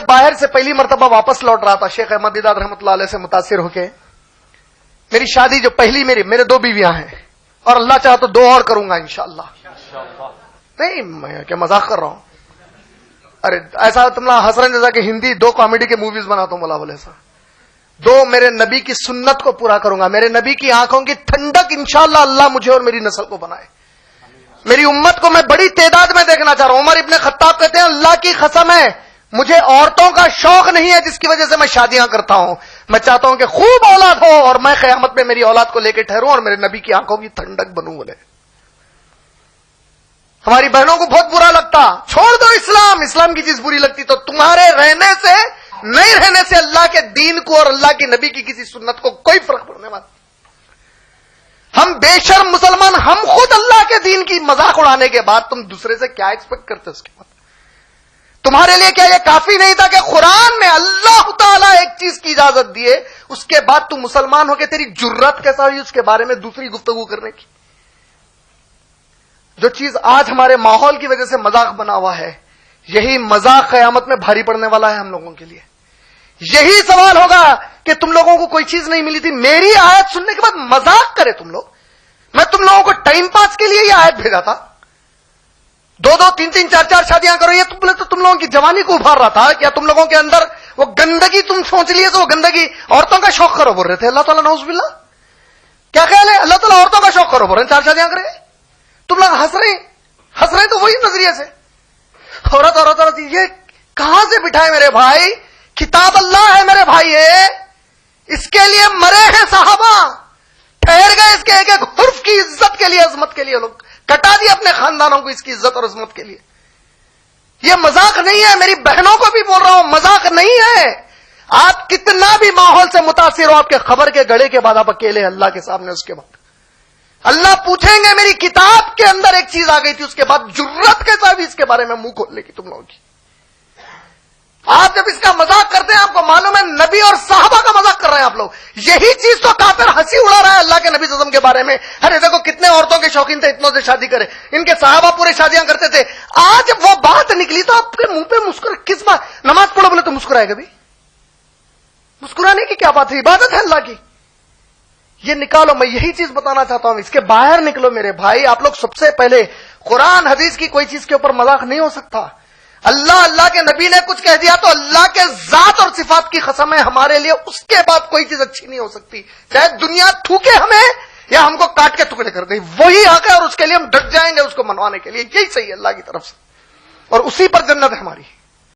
جب باہر سے پہلی مرتبہ واپس لوٹ رہا تھا شیخ احمد دیداد رحمۃ اللہ علیہ سے متاثر ہو کے، میری شادی جو پہلی میرے 2 بیویاں ہیں اور اللہ چاہا تو 2 اور کروں گا انشاءاللہ. نہیں میں کیا مذاق کر رہا ہوں. ارے ایسا تم لوگ ہنس رہے جیسا کہ ہندی 2 کامیڈی کے موویز بناتا ہوں مولا بولے سا. 2 میرے نبی کی سنت کو پورا کروں گا. میرے نبی کی آنکھوں کی ٹھنڈک انشاءاللہ اللہ مجھے اور میری نسل کو بنائے. میری امت کو میں بڑی تعداد میں دیکھنا چاہ رہا ہوں. عمر ابن خطاب کہتے ہیں اللہ کی قسم ہے مجھے عورتوں کا شوق نہیں ہے جس کی وجہ سے میں شادیاں کرتا ہوں. میں چاہتا ہوں کہ خوب اولاد ہو اور میں قیامت میں میری اولاد کو لے کے ٹھہروں اور میرے نبی کی آنکھوں کی ٹھنڈک بنوں. بولے ہماری بہنوں کو بہت برا لگتا. چھوڑ دو اسلام کی چیز بری لگتی تو تمہارے رہنے سے نہیں رہنے سے اللہ کے دین کو اور اللہ کے نبی کی کسی سنت کو کوئی فرق پڑنے والا. ہم بے شرم مسلمان ہم خود اللہ کے دین کی مذاق اڑانے کے بعد تم دوسرے سے کیا ایکسپیکٹ کرتے اس کے بعد؟ تمہارے لیے کیا یہ کافی نہیں تھا کہ قرآن میں اللہ تعالیٰ ایک چیز کی اجازت دیے اس کے بعد تم مسلمان ہو کے تیری جرت کیسا ہوئی اس کے بارے میں دوسری گفتگو کرنے کی؟ جو چیز آج ہمارے ماحول کی وجہ سے مذاق بنا ہوا ہے یہی مذاق قیامت میں بھاری پڑنے والا ہے ہم لوگوں کے لیے. یہی سوال ہوگا کہ تم لوگوں کو کوئی چیز نہیں ملی تھی میری آیت سننے کے بعد مذاق کرے تم لوگ. میں تم لوگوں کو ٹائم پاس کے لیے یہ آیت بھیجا تھا. 2 3 4 شادیاں کرو یہ تو تم لوگوں کی جوانی کو ابھار رہا تھا. کیا تم لوگوں کے اندر وہ گندگی تم سوچ لیے تو وہ گندگی عورتوں کا شوق کرو بول رہے تھے. اللہ تعالیٰ نعوذ باللہ کیا خیال ہے اللہ تعالیٰ عورتوں کا شوق کرو بول رہے ہیں 4 شادیاں کرے. تم لوگ ہنس رہے تو وہی نظریے سے عورت یہ کہاں سے بٹھائے میرے بھائی؟ کتاب اللہ ہے میرے بھائی ہے. اس کے لیے مرے ہیں صحابہ ٹھہر گئے اس کے ایک ایک حرف کی عزت کے لیے عظمت کے لیے لوگ کٹا دیے اپنے خاندانوں کو اس کی عزت اور عظمت کے لیے. یہ مذاق نہیں ہے. میری بہنوں کو بھی بول رہا ہوں مذاق نہیں ہے. آپ کتنا بھی ماحول سے متاثر ہو آپ کے خبر کے گڑے کے بعد آپ اکیلے اللہ کے سامنے اس کے بعد اللہ پوچھیں گے میری کتاب کے اندر ایک چیز آ گئی تھی اس کے بعد جرت کے ساتھ بھی اس کے بارے میں منہ کھولنے کی تم لوگوں کی. آپ جب اس کا مذاق کرتے ہیں آپ کو معلوم ہے نبی اور صحابہ کا مذاق کر رہے ہیں آپ لوگ. یہی چیز تو کافر ہنسی اڑا رہا ہے اللہ کے نبی صلی اللہ علیہ وسلم کے بارے میں. ارے دیکھو کتنے عورتوں کے شوقین تھے اتنوں سے شادی کرے. ان کے صحابہ پورے شادیاں کرتے تھے. آج وہ بات نکلی تو آپ کے منہ پہ مسکرا کس بات؟ نماز پڑھو بولے تو مسکرائے کبھی؟ مسکرانے کی کیا بات ہے؟ عبادت ہے اللہ کی. یہ نکالو. میں یہی چیز بتانا چاہتا ہوں اس کے باہر نکلو میرے بھائی. آپ لوگ سب سے پہلے قرآن حدیث کی کوئی چیز کے اوپر مذاق نہیں ہو سکتا. اللہ کے نبی نے کچھ کہہ دیا تو اللہ کے ذات اور صفات کی قسم ہے ہمارے لیے اس کے بعد کوئی چیز اچھی نہیں ہو سکتی. چاہے دنیا تھوکے ہمیں یا ہم کو کاٹ کے ٹکڑے کر دے وہی حق ہے اور اس کے لیے ہم ڈٹ جائیں گے اس کو منوانے کے لیے. یہی صحیح ہے اللہ کی طرف سے اور اسی پر جنت ہے ہماری.